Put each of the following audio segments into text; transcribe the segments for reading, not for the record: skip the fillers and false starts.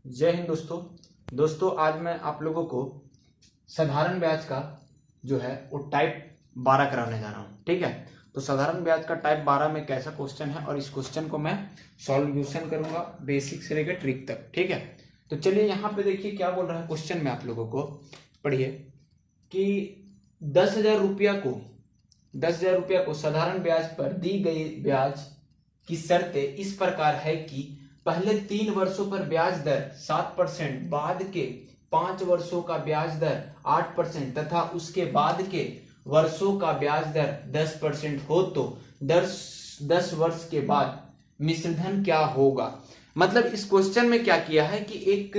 जय हिंद दोस्तों आज मैं आप लोगों को साधारण ब्याज का जो है वो टाइप 12 कराने जा रहा हूँ। ठीक है, तो साधारण ब्याज का टाइप 12 में कैसा क्वेश्चन है और इस क्वेश्चन को मैं सॉल्यूशन करूंगा बेसिक से लेकर ट्रिक तक। ठीक है, तो चलिए यहाँ पे देखिए क्या बोल रहा है क्वेश्चन में, आप लोगों को पढ़िए कि 10,000 रुपया को साधारण ब्याज पर दी गई ब्याज की शर्तें इस प्रकार है कि पहले 3 वर्षों पर ब्याज दर 7%, बाद के 5 वर्षों का ब्याज दर 8% तथा उसके बाद के वर्षों का ब्याज दर 10% हो तो 10 वर्ष के बाद मिश्रधन क्या होगा। मतलब इस क्वेश्चन में क्या किया है कि एक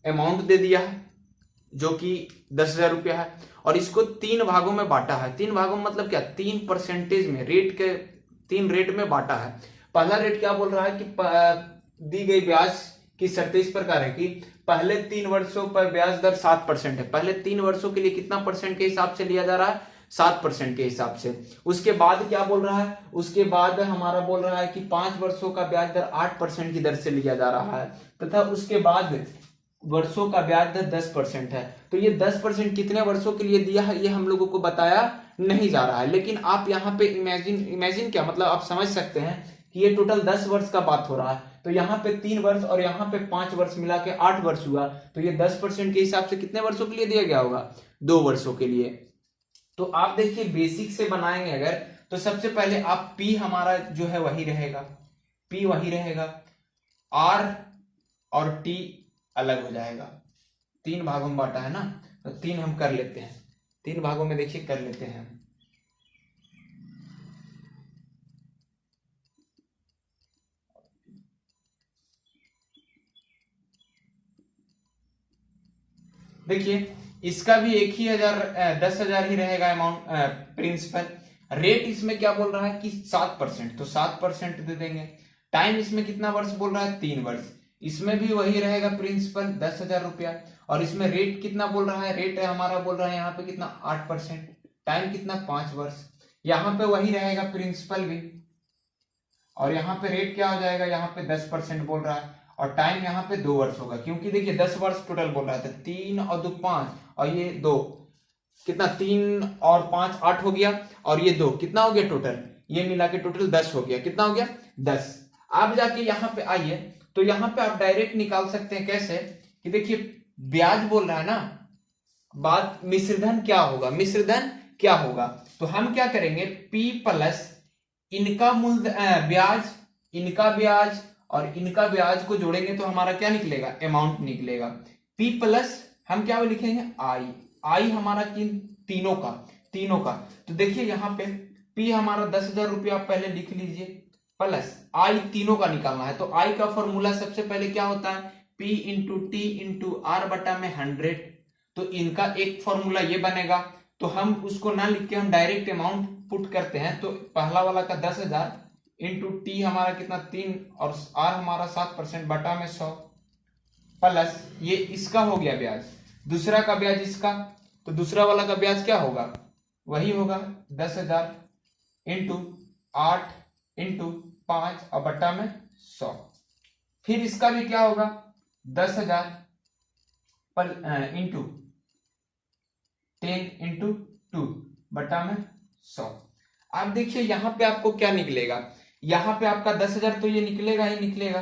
अमाउंट दे दिया है जो कि 10,000 रुपया है और इसको 3 भागों में बांटा है। 3 भागों में मतलब क्या, 3% में रेट के 3 रेट में बांटा है। पहला रेट क्या बोल रहा है कि दी गई ब्याज की शर्तें इस प्रकार है कि पहले 3 वर्षों पर ब्याज दर 7% है। पहले 3 वर्षों के लिए कितना परसेंट के हिसाब से लिया जा रहा है, 7% के हिसाब से। उसके बाद क्या बोल रहा है, उसके बाद हमारा बोल रहा है कि 5 वर्षों का ब्याज दर 8% की दर से लिया जा रहा है तथा उसके बाद वर्षों का ब्याज दर 10% है। तो ये 10% कितने वर्षों के लिए दिया है ये हम लोगों को बताया नहीं जा रहा है, लेकिन आप यहाँ पे इमेजिन क्या मतलब आप समझ सकते हैं कि ये टोटल 10 वर्ष का बात हो रहा है। तो यहाँ पे 3 वर्ष और यहाँ पे 5 वर्ष मिला के 8 वर्ष हुआ, तो ये 10% के हिसाब से कितने वर्षों के लिए दिया गया होगा, 2 वर्षों के लिए। तो आप देखिए बेसिक से बनाएंगे अगर, तो सबसे पहले आप P हमारा जो है वही रहेगा, P वही रहेगा, R और T अलग हो जाएगा। 3 भागों में बांटा है ना, तो 3 हम कर लेते हैं, 3 भागों में देखिए कर लेते हैं। देखिए इसका भी एक ही 10,000 ही रहेगा अमाउंट प्रिंसिपल। रेट इसमें क्या बोल रहा है कि 7%, तो 7% दे देंगे। टाइम इसमें कितना वर्ष बोल रहा है, 3 वर्ष। इसमें भी वही रहेगा प्रिंसिपल 10,000 रुपया और इसमें रेट कितना बोल रहा है, रेट हमारा बोल रहा है यहाँ पे कितना 8%, टाइम कितना 5 वर्ष। यहाँ पे वही रहेगा प्रिंसिपल भी और यहाँ पे रेट क्या हो जाएगा, यहाँ पे 10% बोल रहा है और टाइम यहाँ पे 2 वर्ष होगा, क्योंकि देखिए 10 वर्ष टोटल बोल रहा है। तो 3 और 2 5 और ये 2 कितना, 3 और 5 8 हो गया और ये 2 कितना हो गया, टोटल ये मिला के टोटल 10 हो गया। कितना हो गया, 10। अब जाके यहाँ पे आइए तो यहाँ पे आप डायरेक्ट निकाल सकते हैं कैसे कि देखिए ब्याज बोल रहा है ना, बात मिश्रधन क्या होगा, मिश्रधन क्या होगा। तो हम क्या करेंगे, P प्लस इनका मूल ब्याज, इनका ब्याज और इनका ब्याज को जोड़ेंगे तो हमारा क्या निकलेगा, अमाउंट निकलेगा। P प्लस हम क्या लिखेंगे, I हमारा किन तीनों का। तो देखिए यहाँ पे P हमारा 10,000 रुपया पहले लिख लीजिए, प्लस I तीनों का निकालना है। तो I का फॉर्मूला सबसे पहले क्या होता है, P into T into R बटा में 100। तो इनका एक फॉर्मूला ये बनेगा, तो हम उसको ना लिख के हम डायरेक्ट अमाउंट पुट करते हैं। तो पहला वाला का 10,000 इंटू टी हमारा कितना 3 और आर हमारा 7% बटा में 100 प्लस ये इसका हो गया ब्याज, दूसरा का ब्याज इसका। तो दूसरा वाला का ब्याज क्या होगा, वही होगा 10,000 इंटू 8 इंटू 5 और बटा में 100। फिर इसका भी क्या होगा 10,000 इंटू 10 इंटू 2 बटा में 100। आप देखिए यहाँ पे आपको क्या निकलेगा, यहाँ पे आपका 10,000 तो ये निकलेगा ही निकलेगा,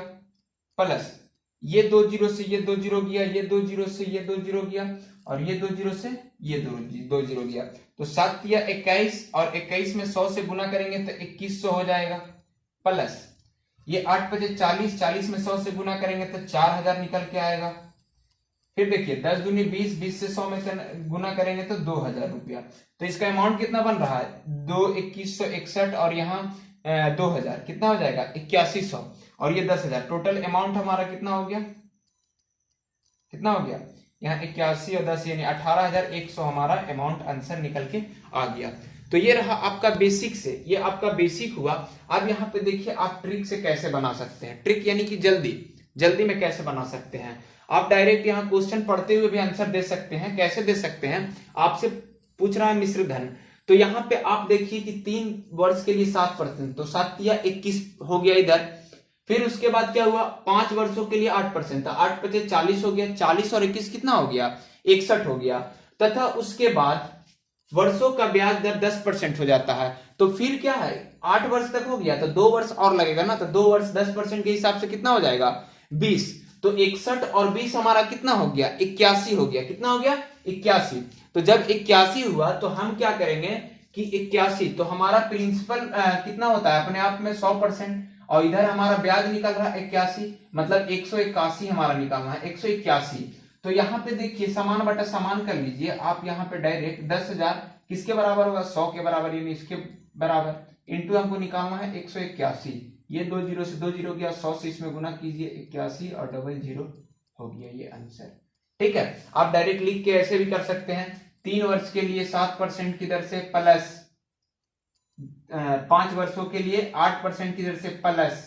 प्लस ये 2 जीरो से ये 2 जीरो गया, ये 2 जीरो से ये 2 जीरो गया और ये 2 जीरो से ये 2 जीरो गया। तो 7 या 21 और 21 में 100 से गुना करेंगे तो 2100 हो जाएगा, प्लस ये 8 बजे 40, 40 में 100 से गुना करेंगे तो 4,000 निकल के आएगा। फिर देखिए 10 दूनी 20, 20 से 100 में से गुना करेंगे तो 2,000 रुपया। तो इसका अमाउंट कितना बन रहा है, 2,2161 और यहाँ 2,000 कितना हो जाएगा 8,100 और ये 10,000। टोटल अमाउंट हमारा कितना हो गया, कितना हो गया यहाँ 81 और 10 यानी 18,100 हमारा अमाउंट आंसर निकल के आ गया। तो ये रहा आपका बेसिक से, ये आपका बेसिक हुआ। अब यहाँ पे देखिए आप ट्रिक से कैसे बना सकते हैं, ट्रिक यानी कि जल्दी में कैसे बना सकते हैं। आप डायरेक्ट यहाँ क्वेश्चन पढ़ते हुए भी आंसर दे सकते हैं। कैसे दे सकते हैं, आपसे पूछ रहा है मिश्रधन, तो यहाँ पे आप देखिए कि 3 वर्ष के लिए 7%, तो 7 या 21 हो गया इधर, फिर उसके बाद क्या हुआ, 5 वर्षों के लिए 8% था, 8 पचे 40 हो गया, 40 और 21 कितना हो गया, 61 हो गया। तथा उसके बाद वर्षों का ब्याज दर 10% हो जाता है। तो फिर क्या है, 8 वर्ष तक हो गया तो 2 वर्ष और लगेगा ना, तो 2 वर्ष 10% के हिसाब से कितना हो जाएगा, 20। तो 61 और 20 हमारा कितना हो गया, 81 हो गया। कितना हो गया, 81। तो जब 81 हुआ तो हम क्या करेंगे कि 81, तो हमारा प्रिंसिपल कितना होता है अपने आप में 100%, और इधर हमारा ब्याज निकल रहा है 81, मतलब 181 हमारा निकलना है, 181। तो यहाँ पे देखिए समान बटा समान कर लीजिए आप, यहाँ पे डायरेक्ट 10,000 किसके बराबर होगा, 100 के बराबर, यानी इसके बराबर, इंटू हमको निकालना है 181। ये 2 जीरो से 2 जीरो गया, 100 से इसमें गुना कीजिए, 81 और डबल जीरो हो गया ये आंसर। ठीक है, आप डायरेक्ट लिख के ऐसे भी कर सकते हैं, 3 वर्ष के लिए 7% की दर से प्लस 5 वर्षों के लिए 8% की दर से प्लस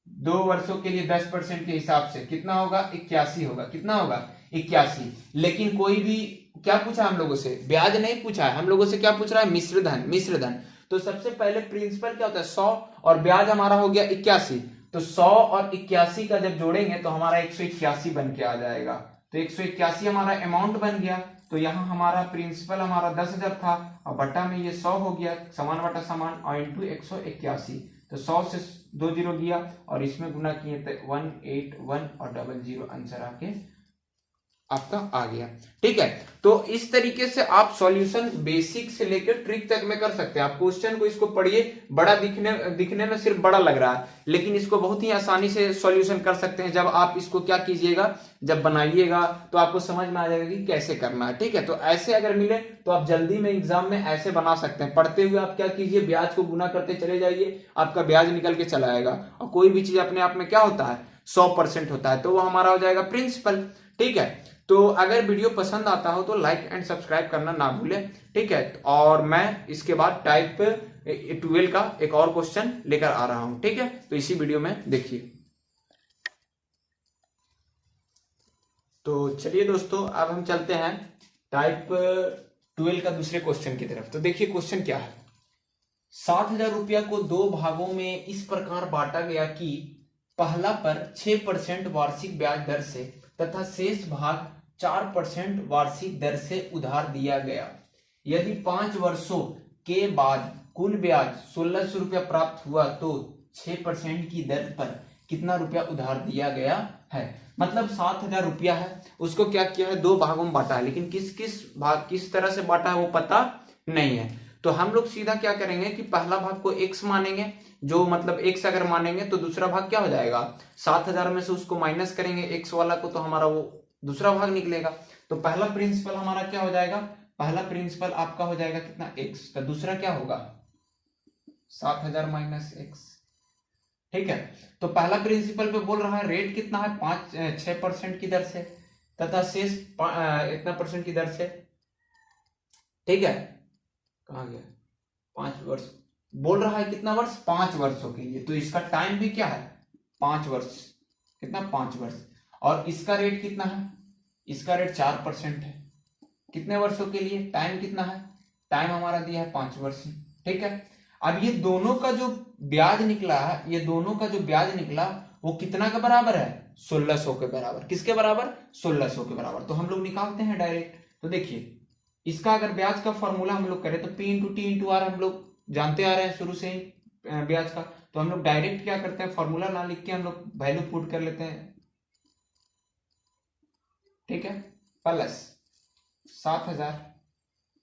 2 वर्षों के लिए 10% के हिसाब से कितना होगा, 81 होगा। कितना होगा, 81। लेकिन कोई भी क्या पूछा हम लोगों से, ब्याज नहीं पूछा है, हम लोगों से क्या पूछ रहा है, मिश्र धन। मिश्र धन, तो सबसे पहले प्रिंसिपल क्या होता है 100 और ब्याज हमारा हो गया 81। तो 100 और 81 का जब जोड़ेंगे तो हमारा 181 बन के आ जाएगा। तो 181 हमारा अमाउंट बन गया। तो यहाँ हमारा प्रिंसिपल हमारा 10,000 था और बट्टा में ये 100 हो गया, समान बटा समान, और इंटू 181। तो 100 से 2 जीरो गया और इसमें गुना किए तो 181 और डबल जीरो आंसर आके आपका आ गया। ठीक है, तो इस तरीके से आप सॉल्यूशन बेसिक से लेकर ट्रिक तक में कर सकते हैं। आप क्वेश्चन को इसको पढ़िए, बड़ा दिखने में सिर्फ बड़ा लग रहा है, लेकिन इसको बहुत ही आसानी से सॉल्यूशन कर सकते हैं। जब आप इसको क्या कीजिएगा, जब बनाइएगा तो आपको समझ में आ जाएगा कि कैसे करना है। ठीक है, तो ऐसे अगर मिले तो आप जल्दी में एग्जाम में ऐसे बना सकते हैं। पढ़ते हुए आप क्या कीजिए, ब्याज को गुना करते चले जाइए, आपका ब्याज निकल के चला आएगा। और कोई भी चीज अपने आप में क्या होता है, 100% होता है, तो वो हमारा हो जाएगा प्रिंसिपल। ठीक है, तो अगर वीडियो पसंद आता हो तो लाइक एंड सब्सक्राइब करना ना भूलें। ठीक है, और मैं इसके बाद टाइप 12 का एक और क्वेश्चन लेकर आ रहा हूं। ठीक है, तो इसी वीडियो में देखिए। तो चलिए दोस्तों, अब हम चलते हैं टाइप 12 का दूसरे क्वेश्चन की तरफ। तो देखिए क्वेश्चन क्या है, 60,000 रुपया को 2 भागों में इस प्रकार बांटा गया कि पहला पर 6% वार्षिक ब्याज दर से तथा शेष भाग 4% वार्षिक दर से उधार दिया गया। यदि 5 वर्षों के बाद कुल ब्याज 1,600 रुपया प्राप्त हुआ तो 6% की दर पर कितना रुपया उधार दिया गया है। मतलब 7,000 रुपया है, उसको क्या किया है, 2 भागों में बांटा है, लेकिन किस तरह से बांटा है वो पता नहीं है। तो हम लोग सीधा क्या करेंगे कि पहला भाग को x मानेंगे, जो मतलब x अगर मानेंगे तो दूसरा भाग क्या हो जाएगा, 7,000 में से उसको माइनस करेंगे x वाला को, तो हमारा वो दूसरा भाग निकलेगा। तो पहला प्रिंसिपल हमारा क्या हो जाएगा, पहला प्रिंसिपल आपका हो जाएगा कितना, x, तो दूसरा क्या होगा 7,000 माइनस x। ठीक है, तो पहला प्रिंसिपल पे बोल रहा है रेट कितना है, 6% की दर से तथा शेष इतना परसेंट की दर से। ठीक है, कहा गया, 5 वर्ष बोल रहा है, कितना वर्ष, 5 वर्षों के लिए। तो इसका टाइम भी क्या है, 5 वर्ष, कितना 5 वर्ष। और इसका रेट कितना है, इसका रेट 4% है। कितने वर्षों के लिए, टाइम कितना है, टाइम हमारा दिया है 5 वर्ष। ठीक है, अब ये दोनों का जो ब्याज निकला है, ये दोनों का जो ब्याज निकला वो कितना के बराबर है, 1,600 के बराबर। किसके बराबर, 1,600 के बराबर। तो हम लोग निकालते हैं डायरेक्ट। तो देखिए इसका अगर ब्याज का फॉर्मूला हम लोग करें तो P into T into R हम लोग जानते आ रहे हैं शुरू से ही ब्याज का। तो हम लोग डायरेक्ट क्या करते हैं, फॉर्मूला ना लिख के हम लोग वैल्यू पुट कर लेते हैं। ठीक है, plus 7,000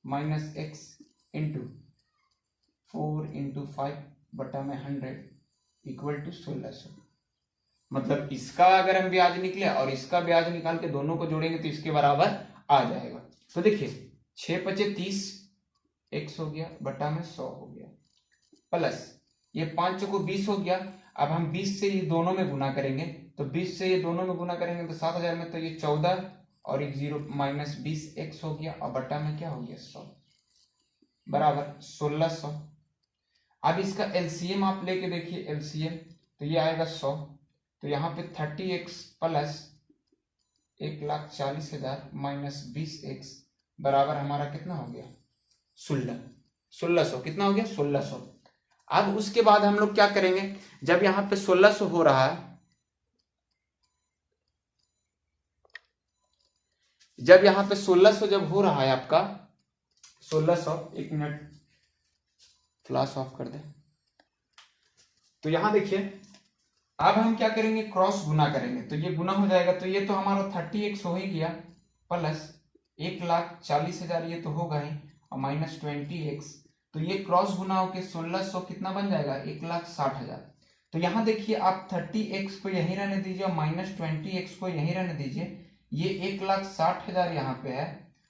minus x into 4 into 5 बटा में 100 इक्वल टू 1,600। मतलब इसका अगर हम ब्याज निकले और इसका ब्याज निकाल के दोनों को जोड़ेंगे तो इसके बराबर आ जाएगा। तो देखिए 6 पचे 30, x हो गया बटा में 100 हो गया, प्लस ये 5 चौको 20 हो गया। अब हम 20 से ये दोनों में गुना करेंगे, तो 20 से ये दोनों में गुना करेंगे तो 7,000 में तो ये 14 और एक 0 माइनस 20 x हो गया, और बटा में क्या हो गया 100 बराबर 1,600। अब इसका एलसीएम आप लेके देखिए, एलसीएम तो ये आएगा 100, तो यहाँ पे 30x प्लस 1,40,000 माइनस 20x बराबर हमारा कितना हो गया 1,600। कितना हो गया 1,600। अब उसके बाद हम लोग क्या करेंगे, जब यहाँ पे 1600 हो रहा है, जब यहाँ पे 1600 जब हो रहा है आपका 1600, एक मिनट फ्लैश ऑफ कर दे। तो यहां देखिए अब हम क्या करेंगे, क्रॉस गुना करेंगे, तो ये गुना हो जाएगा, तो ये तो हमारा 30x हो ही गया, प्लस 1,40,000 ये तो होगा ही, और माइनस 20x, तो ये क्रॉस गुना होके 1600 कितना बन जाएगा, 1,60,000। तो यहाँ देखिए आप 30x को यहीं रहने दीजिए और माइनस 20x को यहीं रहने दीजिए, ये 1,60,000 यहाँ पे है,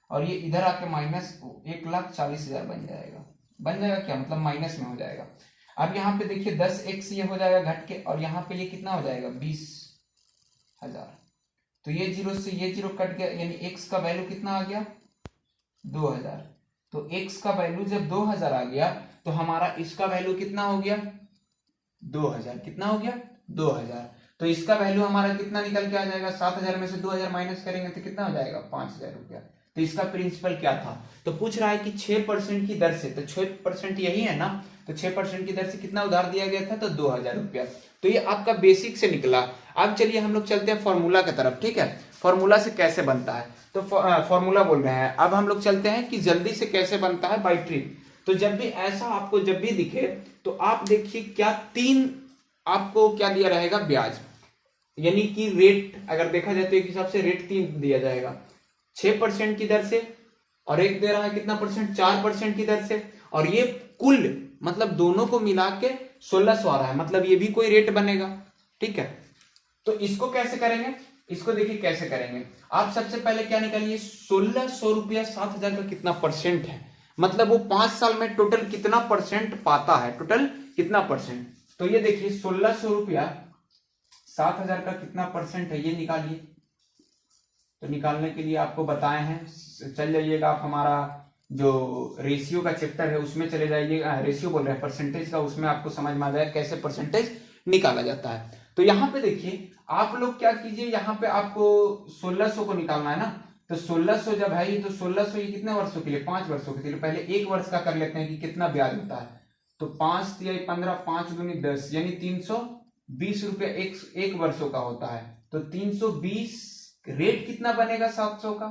और ये इधर आके माइनस 1,40,000 बन जाएगा। बन जाएगा क्या, मतलब माइनस में हो जाएगा। अब यहाँ पे देखिए 10x ये हो जाएगा घट के, और यहाँ पे ये कितना हो जाएगा 20,000। तो ये जीरो से ये जीरो कट गया, यानी x का वैल्यू कितना आ गया 2,000। तो x का वैल्यू जब 2,000 आ गया तो हमारा इसका वैल्यू कितना हो गया 2,000। कितना हो गया 2,000। तो इसका वैल्यू हमारा कितना निकल के आ जाएगा, 7,000 में से 2,000 माइनस करेंगे तो कितना हो जाएगा 5,000 रुपया। तो इसका प्रिंसिपल क्या था, तो पूछ रहा है कि 6% की दर से, तो 6% यही है ना, तो 6% की दर से कितना उधार दिया गया था, तो 2,000 रुपया। तो ये आपका बेसिक से निकला। अब चलिए हम लोग चलते हैं फॉर्मूला की तरफ, ठीक है, फॉर्मूला से कैसे बनता है, तो फॉर्मूला बोल रहे हैं। अब हम लोग चलते हैं कि जल्दी से कैसे बनता है बाई ट्रिक। तो जब भी ऐसा आपको जब भी दिखे तो आप देखिए क्या 3 आपको क्या दिया रहेगा ब्याज, यानी कि रेट अगर देखा जाए तो एक हिसाब से रेट 3 दिया जाएगा, 6% की दर से, और एक दे रहा है कितना परसेंट 4% की दर से, और ये कुल मतलब दोनों को मिला के 1600 आ रहा है, मतलब ये भी कोई रेट बनेगा, ठीक है। तो इसको कैसे करेंगे, इसको देखिए कैसे करेंगे। आप सबसे पहले क्या निकालिए, 1600 रुपया 7,000 का कितना परसेंट है, मतलब वो 5 साल में टोटल कितना परसेंट पाता है, टोटल कितना परसेंट। तो ये देखिए 1600 रुपया 7,000 का कितना परसेंट है, ये निकालिए। तो निकालने के लिए आपको बताए हैं, चल जाइएगा आप हमारा जो रेशियो का चैप्टर है उसमें चले जाइएगा, रेशियो बोल रहे हैं परसेंटेज का, उसमें आपको समझ में आ जाएगा कैसे परसेंटेज निकाला जाता है। तो यहाँ पे देखिए आप लोग क्या कीजिए, यहाँ पे आपको 1600 को निकालना है ना, तो 1600 जब है तो 1600 ये कितने वर्षों के लिए, 5 वर्षों के लिए। पहले 1 वर्ष का कर लेते हैं कि कितना ब्याज होता है, तो 5 या 15, 5 दूनी 10, यानी 320 रुपया एक वर्षों का होता है। तो 320 रेट कितना बनेगा 700 का,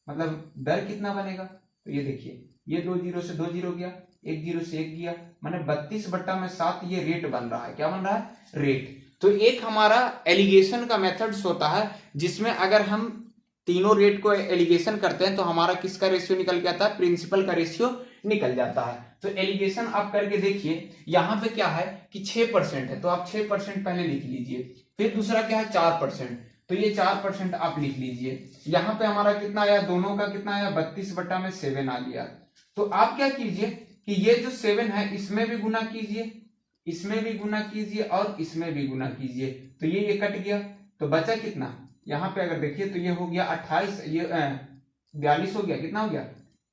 मतलब दर कितना बनेगा। तो ये देखिए ये 2 जीरो से 2 जीरो गया, 1 जीरो से 1 गया, माने 32/7 ये रेट बन रहा है। क्या बन रहा है, रेट। तो एक हमारा एलिगेशन का मेथड्स होता है जिसमें अगर हम तीनों रेट को एलिगेशन करते हैं तो हमारा किसका रेशियो निकल के आता है, प्रिंसिपल का रेशियो निकल जाता है। तो एलिगेशन आप करके देखिए, यहाँ पे क्या है कि 6% है, तो आप 6% पहले लिख लीजिए। फिर दूसरा क्या है 4%, तो ये 4% आप लिख लीजिए। यहाँ पे हमारा कितना आया, दोनों का कितना आया 32/7 आ गया। तो आप क्या कीजिए कि ये जो 7 है इसमें भी गुना कीजिए, इसमें भी गुना कीजिए, और इसमें भी गुना कीजिए। तो ये कट गया, तो बचा कितना, यहाँ पे अगर देखिए तो ये हो गया 28, ये 42 हो गया, कितना हो गया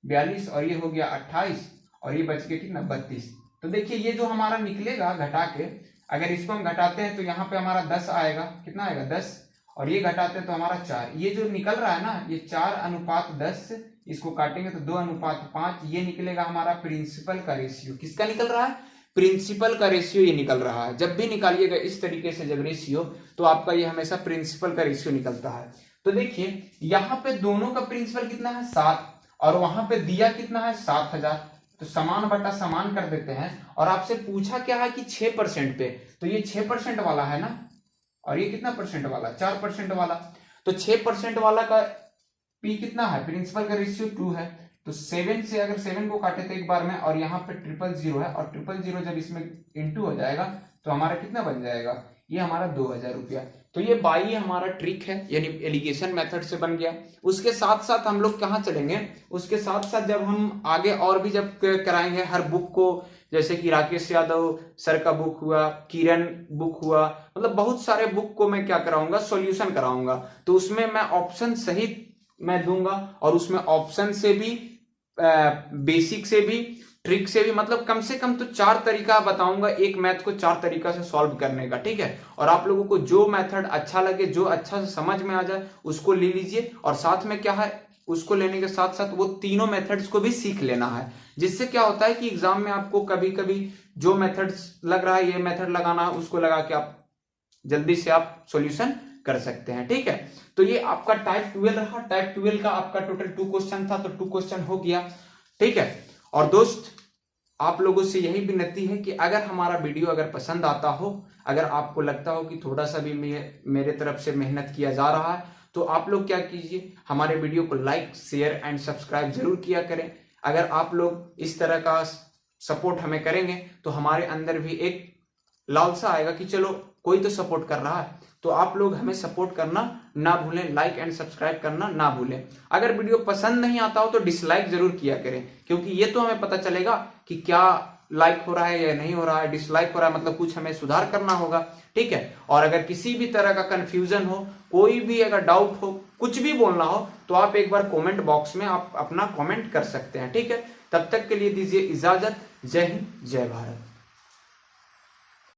42, और ये हो गया 28, और ये बच गया कितना 32। तो देखिए ये जो हमारा निकलेगा घटा के, अगर इसको हम घटाते हैं तो यहाँ पे हमारा 10 आएगा, कितना आएगा 10, और ये घटाते हैं तो हमारा 4। ये जो निकल रहा है ना, ये 4:10, इसको काटेंगे तो 2:5, ये निकलेगा हमारा प्रिंसिपल का रेशियो। किसका निकल रहा है, प्रिंसिपल का रेशियो ये निकल रहा है। जब भी निकालिएगा इस तरीके से जब रेशियो, तो आपका ये हमेशा प्रिंसिपल का रेशियो निकलता है। तो देखिए यहाँ पे दोनों का प्रिंसिपल कितना है 7, और वहां पे दिया कितना है 7,000, तो समान बटा समान कर देते हैं। और आपसे पूछा क्या है कि 6% पे, तो ये 6% वाला है ना, और ये कितना परसेंट वाला 4% वाला। तो 6% वाला का पी कितना है, प्रिंसिपल का रेशियो 2 है। तो 7 से अगर 7 को काटे तो एक बार में, और यहाँ पे 000 है, और 000 जब इसमें इंटू हो जाएगा तो हमारा कितना बन जाएगा, ये हमारा 2,000 रुपया। तो ये बाई हमारा ट्रिक है, यानी एलिगेशन मेथड से बन गया। उसके साथ साथ हम लोग कहाँ चलेंगे, उसके साथ साथ जब हम आगे और भी जब कराएंगे हर बुक को, जैसे कि राकेश यादव सर का बुक हुआ, किरण बुक हुआ, मतलब बहुत सारे बुक को मैं क्या कराऊंगा, सॉल्यूशन कराऊंगा। तो उसमें मैं ऑप्शन सहित मैं दूंगा, और उसमें ऑप्शन से भी बेसिक से भी ट्रिक से भी, मतलब कम से कम तो 4 तरीका बताऊंगा एक मैथ को 4 तरीका से सॉल्व करने का, ठीक है। और आप लोगों को जो मेथड अच्छा लगे, जो अच्छा से समझ में आ जाए उसको ले लीजिए, और साथ में क्या है, उसको लेने के साथ साथ वो तीनों मेथड्स को भी सीख लेना है, जिससे क्या होता है कि एग्जाम में आपको कभी कभी जो मेथड लग रहा है, ये मेथड लगाना है, उसको लगा के आप जल्दी से आप सॉल्यूशन कर सकते हैं। ठीक है, तो ये आपका टाइप 12 रहा। टाइप 12 का आपका टोटल 2 क्वेश्चन था, तो 2 क्वेश्चन हो गया। ठीक है, और दोस्त आप लोगों से यही विनती है कि अगर हमारा वीडियो अगर पसंद आता हो, अगर आपको लगता हो कि थोड़ा सा भी मेरे तरफ से मेहनत किया जा रहा है, तो आप लोग क्या कीजिए, हमारे वीडियो को लाइक शेयर एंड सब्सक्राइब जरूर किया करें। अगर आप लोग इस तरह का सपोर्ट हमें करेंगे तो हमारे अंदर भी एक लालसा आएगा कि चलो कोई तो सपोर्ट कर रहा है, तो आप लोग हमें सपोर्ट करना ना भूलें, लाइक एंड सब्सक्राइब करना ना भूलें। अगर वीडियो पसंद नहीं आता हो तो डिसलाइक जरूर किया करें, क्योंकि ये तो हमें पता चलेगा कि क्या लाइक हो रहा है या नहीं हो रहा है। डिसलाइक हो रहा है मतलब कुछ हमें सुधार करना होगा। ठीक है, और अगर किसी भी तरह का कंफ्यूजन हो, कोई भी अगर डाउट हो, कुछ भी बोलना हो, तो आप एक बार कमेंट बॉक्स में आप अपना कमेंट कर सकते हैं। ठीक है, तब तक के लिए दीजिए इजाजत। जय हिंद, जय भारत।